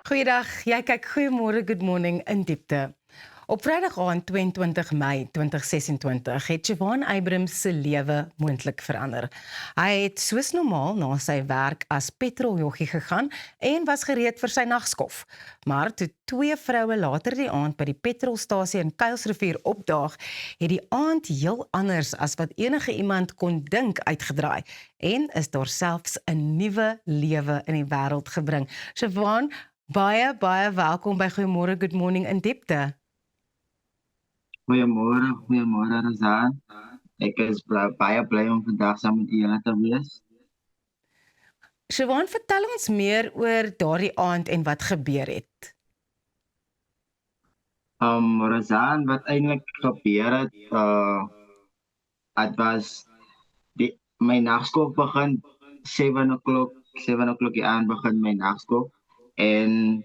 Goeiedag, jy kyk Goeiemôre, Good Morning in diepte. Op Vrydag aand 22 Mei 2026 het Siobhan Abrams se lewe moontlik verander. Hy het soos normaal na sy werk as petroljoggie gegaan en was gereed vir sy nagskof. Maar toe twee vroue later die aand by die petrolstasie in Kuilsrivier opdaag, het die aand heel anders as wat enige iemand kon dink uitgedraai en is daar selfs 'n nuwe lewe in die wêreld gebring. Siobhan, baie welkom by Goeiemôre, Good Morning in diepte. Goeiemôre Razaan. Ek is baie bly om vandag saam met julle te wees. Siobhan, vertel ons meer oor daardie aand en wat gebeur het. Razaan, wat eintlik gebeur het, het was my nagskof begin 7 o'clock die aand begin my nagskof. En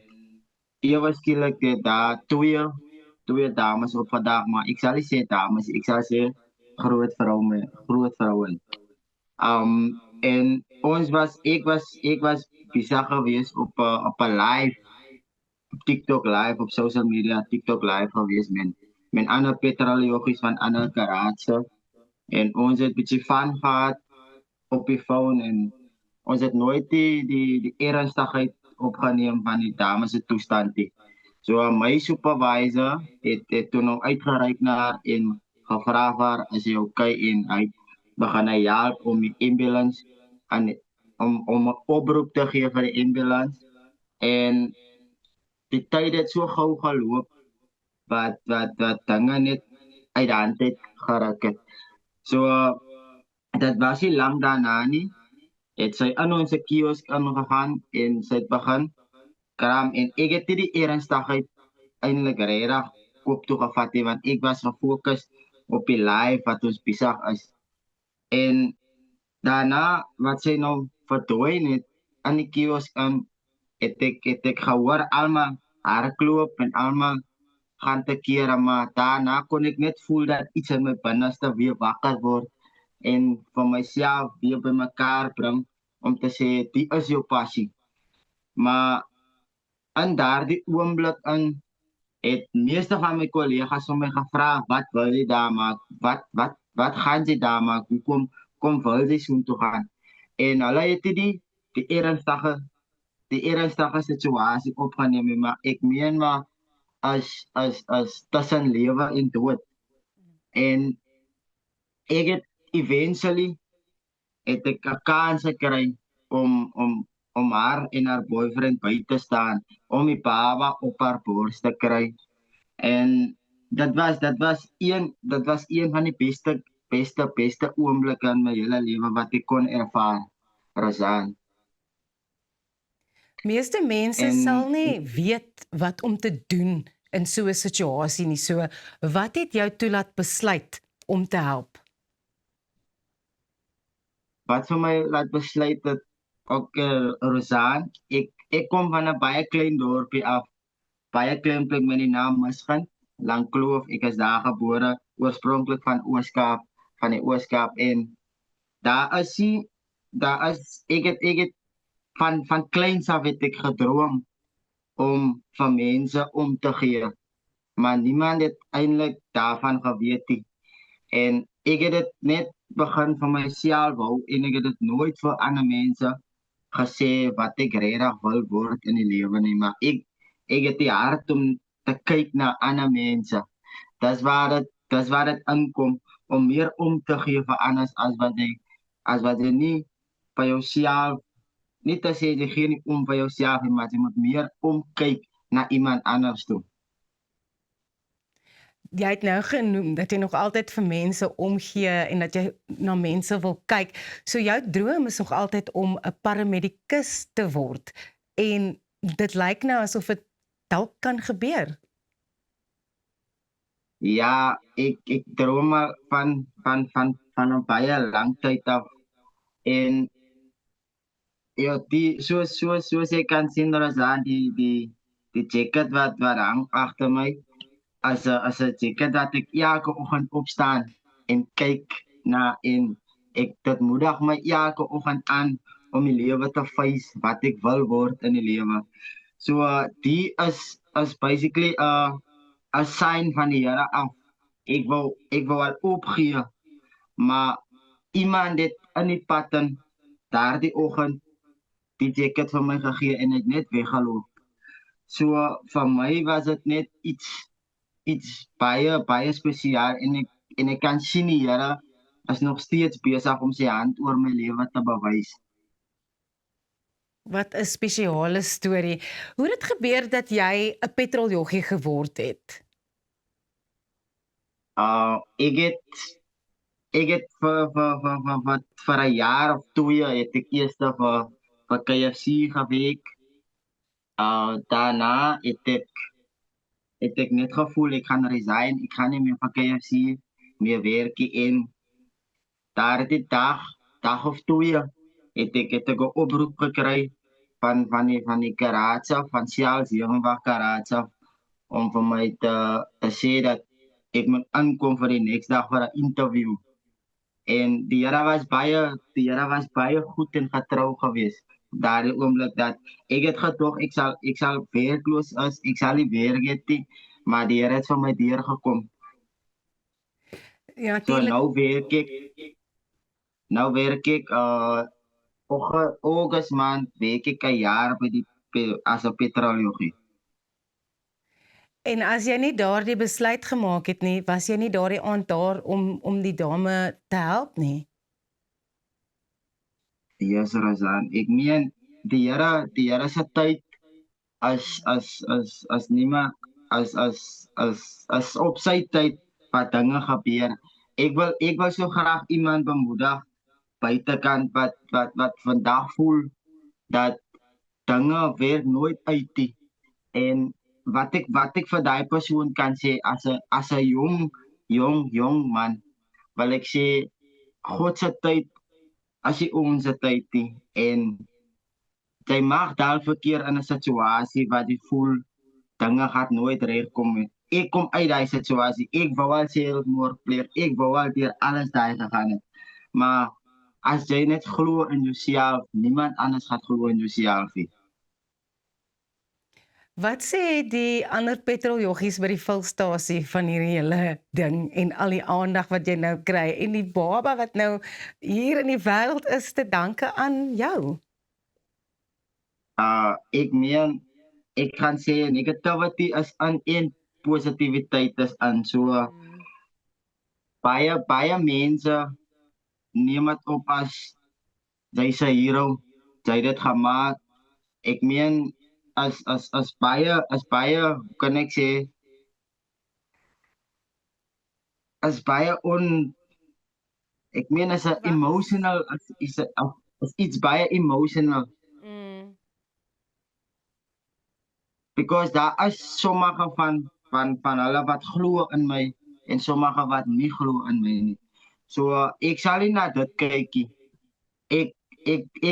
ewe skielik het daar twee dames op vandag, maar ek sal nie sê dames, ek sal sê groot vrouwen. En ek was besig gewees op 'n live, op TikTok live, op social media, TikTok live gewees met ander petroljoggies van ander karatse. En ons het 'n bietjie van gehad op die phone en ons het nooit die ernstigheid opgeneem van die dames se toestand nie. So my supervisor het toen nog uitgereik naar en gevraagd waar is hij oké en hij begon hij helpen om die ambulance om een oproep te geven voor de ambulance. En die tijd het zo gauw gelopen wat dingen niet uit de hand het geraakt. So dat was niet lang daarna niet. Het sy in onze kiosk ingegaan en sy het begin kram en ek het die ernstigheid eintlik regtig koop toe gevat het, want ek was gefokus op die live wat ons besig is. En daarna wat sy nou verdwyn het aan die kiosk het ek gehoor almal hardloop en almal gaan te kere, maar daarna kon ek net voel dat iets in my binneste weer wakker word en vir myself weer by mekaar bring om te sê die is jou passie. Maar in daardie oomblik het meeste van my kollegas om my gevra, wat wil jy daar maak? Wat gaan jy daar maak? Kom wil jy soontoe gaan? En hulle het die ernstige situasie opgeneem, maar ek meen maar as tussen lewe en dood. En ek het eventually het ek 'n kans gekry om haar en haar boyfriend by te staan, om die baba op haar borst te kry. En dat was een van die beste oomblikke in my hele lewe wat ek kon ervaar, Razaan. Meeste mense sal nie weet wat om te doen in so 'n situasie nie. So, wat het jou toe laat besluit om te help? Wat vir my laat besluit het, Razaan, ek kom van 'n baie klein dorpie af, baie klein plek met die naam Misgyn, Langkloof. Ek is daar gebore, oorspronklik van die Oos-Kaap, en ek het van kleins af het ek gedroom om vir mense om te gee, maar niemand het eintlik daarvan geweet nie. En ek het dit net begin vir myself hou en ek het dit nooit vir ander mense gesê wat ek regtig wil word in die lewe nie, maar ek het die hart om te kyk na ander mense. Dis waar dit inkom, om meer om te gee vir anders as wat jy nie vir jouself, nie te sê jy gee nie om vir jouself, maar jy moet meer omkyk na iemand anders toe. Jy het nou genoem dat jy nog altyd vir mense omgee en dat jy na mense wil kyk. So jou droom is nog altyd om 'n paramedikus te word. En dit lyk nou asof dit dalk kan gebeur. Ja, ek droom al van 'n baie lang tyd af. En ja, soos jy kan sien, Razaan, die jacket wat hang agter my, as 'n jacket dat ek elke oggend opstaan en kyk na, en dit moedig my elke oggend aan om die lewe te face wat ek wil word in die lewe. So die is basically 'n sign van die Here af. Ek wou al opgee, maar iemand het in die pad in daardie oggend die ticket vir my gegee en ek net weggeloop. So vir my was dit net iets baie spesiaal en ek kan sien die Here is nog steeds besig om sy hand oor my lewe te bewys. Wat 'n spesiale storie. Hoe het dit gebeur dat jy 'n petroljoggie geword het? Ek het vir 'n jaar of 2 het ek eers vir KFC gewerk. Daarna het ek net gevoel ek gaan resign, ek gaan nie meer vir KFC meer werk nie. En daardie dag of 2 het ek 'n oproep gekry van die garage van Shell Zevenwacht garage om vir my te sê dat ek moet aankom vir die volgende dag vir 'n interview. En die Here was baie goed en getrou geweest. Daardie oomblik dat ek het gedog ek sal werkloos is, ek sal nie werk hê nie, maar die Here het vir my deurgekom. Ja, So natuurlik. nou werk ek August maand werk ek 'n jaar as 'n petroljoggie. En as jy nie daardie besluit gemaak het nie, was jy nie daardie aand daar om die dame te help nie? Yes, Razan. Ek meen die Here se tyd as niemand as op sy tyd wat dinge gebeur. Ek wil so graag iemand bemoedig buitekant wat vandag voel dat dinge werk nooit uit nie. En wat ek vir daai persoon kan sê as 'n jong man, wil ek sê God se tyd as jy onze tyd nie. En jy mag dalk verkeer in 'n situasie wat jy voel dinge gaan nooit regkom nie. Ek kom uit daai situasie. Ek wou al selfmoord pleeg. Ek wou al deur alles daai gegaan het. Maar as jy net glo in jouself, niemand anders gaan glo in jouself nie. Wat sê die ander petroljoggies by die vulstasie van hierdie hele ding en al die aandag wat jy nou kry en die baba wat nou hier in die wêreld is te danke aan jou? Ek meen ek kan sê negativity is aan en positiviteit is aan. So baie mense neem dit op as jy's 'n hero, jy het dit gemaak. Ek meen as baie kan ek sê as baie ek meen as 'n emotional is iets baie emotional because daar is sommige van hulle wat glo in my en sommige wat nie glo in my nie. So ek sal nie na dit kyk nie. Ek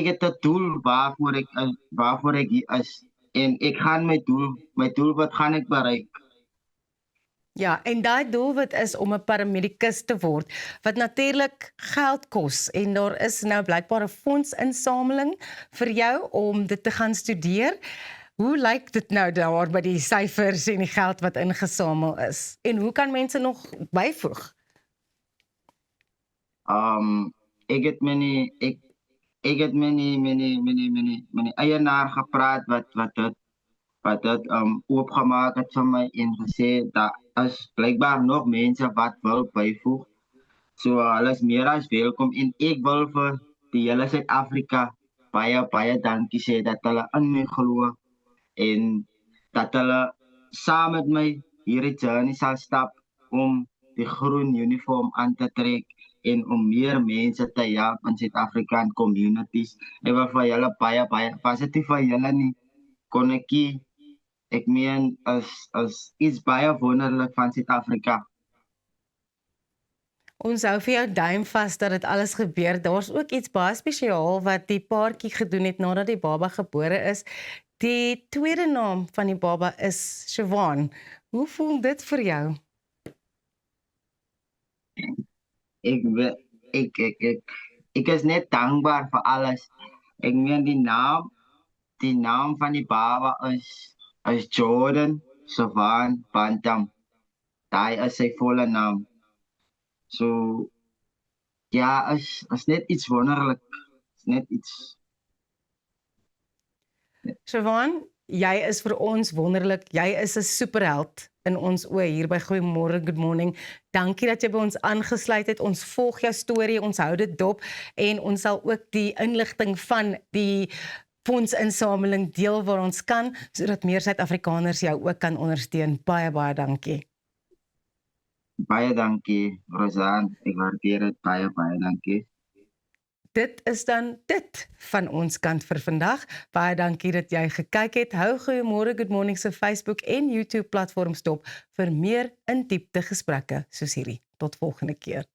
het 'n doel waarvoor ek hier is en ek gaan my doel wat gaan ek bereik. Ja, en daai doelwit is om 'n paramedikus te word, wat natuurlik geld kos en daar is nou blykbaar 'n fondsinsameling vir jou om dit te gaan studeer. Hoe lyk dit nou daar by die syfers en die geld wat ingesamel is? En hoe kan mense nog byvoeg? Ek het met die eienaar gepraat wat dit oopgemaak het vir my en gesê daar is blykbaar nog mense wat wil byvoeg. So hulle is meer as welkom en ek wil vir die hele Suid-Afrika baie dankie sê dat hulle in my glo en dat hulle saam met my hierdie journey sal stap om die groen uniform aan te trek en om meer mense te help in Suid-African communities. Ek wil vir julle baie positief vir julle nie kon ek meen as iets baie wonderlik van Suid-Afrika. Ons hou vir jou duim vas dat dit alles gebeur. Daar's ook iets baie spesiaal wat die paartjie gedoen het nadat die baba gebore is. Die tweede naam van die baba is Siobhan. Hoe voel dit vir jou? Ek is net dankbaar vir alles. Ek meen die naam die naam van die baba is Jordan Savan Bantam. Daai is sy volle naam. So ja, is net iets wonderlik. Is net iets. Siobhan, jy is vir ons wonderlik. Jy is 'n superheld in ons oë hier by Goeiemôre, Good Morning. Dankie dat jy by ons aangesluit het. Ons volg jou storie, ons hou dit dop en ons sal ook die inligting van die fondsinsameling deel waar ons kan, sodat meer Suid-Afrikaners jou ook kan ondersteun. Baie, baie dankie. Baie dankie, Rosanne. Ek waardeer dit baie, baie dankie. Dit is dan dit van ons kant vir vandag. Baie dankie dat jy gekyk het. Hou Goeiemôre Good Morning se Facebook en YouTube platforms dop vir meer in diepte gesprekke soos hierdie. Tot volgende keer.